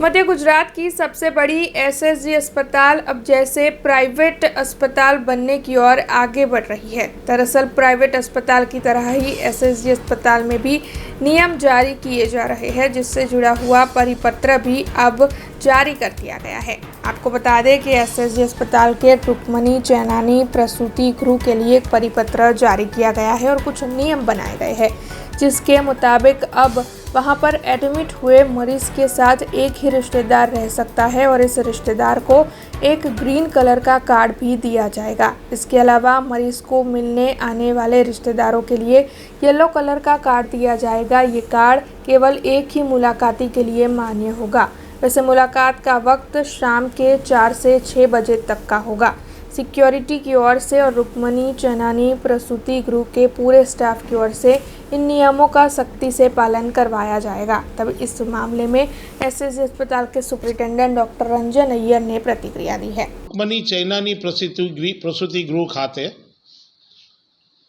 मध्य गुजरात की सबसे बड़ी एसएसजी अस्पताल अब जैसे प्राइवेट अस्पताल बनने की ओर आगे बढ़ रही है। दरअसल प्राइवेट अस्पताल की तरह ही एसएसजी अस्पताल में भी नियम जारी किए जा रहे हैं, जिससे जुड़ा हुआ परिपत्र भी अब जारी कर दिया गया है। आपको बता दें कि एसएसजी अस्पताल के रुक्मणी चैनानी प्रसूति गृह के लिए एक परिपत्र जारी किया गया है और कुछ नियम बनाए गए हैं, जिसके मुताबिक अब वहां पर एडमिट हुए मरीज के साथ एक ही रिश्तेदार रह सकता है और इस रिश्तेदार को एक ग्रीन कलर का कार्ड भी दिया जाएगा। इसके अलावा मरीज को मिलने आने वाले रिश्तेदारों के लिए येलो कलर का कार्ड दिया जाएगा। ये कार्ड केवल एक ही मुलाकाती के लिए मान्य होगा। वैसे मुलाकात का वक्त शाम के 4 से 6 बजे तक का होगा। सिक्योरिटी की ओर से और रुक्मणी चैनानी प्रसूति गृह के पूरे स्टाफ की ओर से इन नियमों का सख्ती से पालन करवाया जाएगा। तब इस मामले में एसएसजी अस्पताल के सुपरिटेंडेंट डॉक्टर रंजन अय्यर ने प्रतिक्रिया दी है। रुक्मणी चैनानी प्रसूति गृह खाते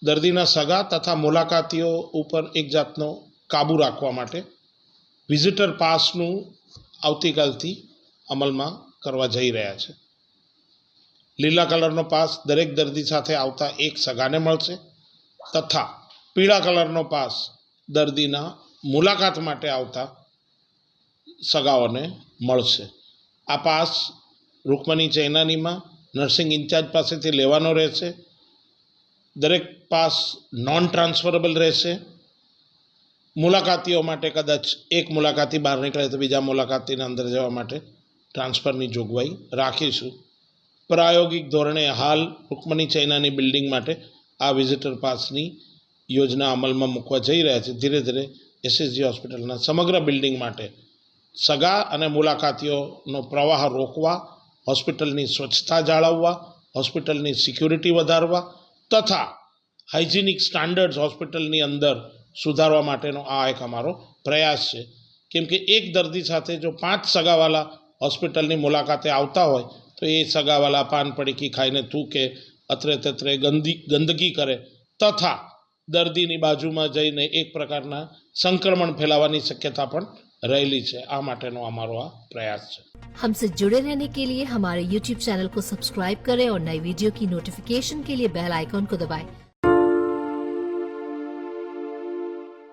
दर्दीना सगा तथा मुलाकातीओ ऊपर एक जातनो काबू राखवा माटे विजिटर पासનું આવતીકાલથી અમલમાં કરવા જઈ રહ્યા છે। લીલા કલરનો પાસ દરેક દર્દી સાથે આવતા એક સગાને મળશે તથા પીળા કલરનો પાસ દર્દીના મુલાકાત માટે આવતા સગાઓને મળશે। આ પાસ રૂકમણી ચૈનાનીમાં નર્સિંગ ઇન્ચાર્જ પાસેથી લેવાનો રહેશે। દરેક પાસ નોન ટ્રાન્સફરેબલ રહેશે। મુલાકાતીઓ માટે કદાચ એક મુલાકાતી બહાર નીકળે તો બીજા મુલાકાતીને અંદર જવા માટે ટ્રાન્સફરની જોગવાઈ રાખીશું। પ્રાયોગિક ધોરણે હાલ રૂકમણી ચૈનાની બિલ્ડિંગ માટે આ વિઝિટર પાસની યોજના અમલમાં મૂકવા જઈ રહ્યા છે। ધીરે ધીરે એસએસજી હોસ્પિટલના સમગ્ર બિલ્ડિંગ માટે સગા અને મુલાકાતીઓનો પ્રવાહ રોકવા, હોસ્પિટલની સ્વચ્છતા જાળવવા, હોસ્પિટલની સિક્યુરિટી વધારવા તથા હાઇજિનિક સ્ટાન્ડર્ડ્સ હોસ્પિટલની અંદર સુધારવા માટેનો આ એક અમારો પ્રયાસ છે। કેમ કે એક દર્દી સાથે જો 5 સગાવાલા હોસ્પિટલની મુલાકાતે આવતા હોય તો એ સગાવાલા પાન પડીકી ખાઈને થૂકે, અત્રે તત્રે ગંદકી કરે તથા દર્દીની બાજુમાં જઈને એક પ્રકારના સંક્રમણ ફેલાવાની શક્યતા પણ રહેલી છે। આ માટેનો અમારો આ પ્રયાસ છે। हमसे जुड़े रहने के लिए हमारे YouTube चैनल को सब्सक्राइब करें और नई वीडियो की नोटिफिकेशन के लिए बेल आइकॉन को दबाएं।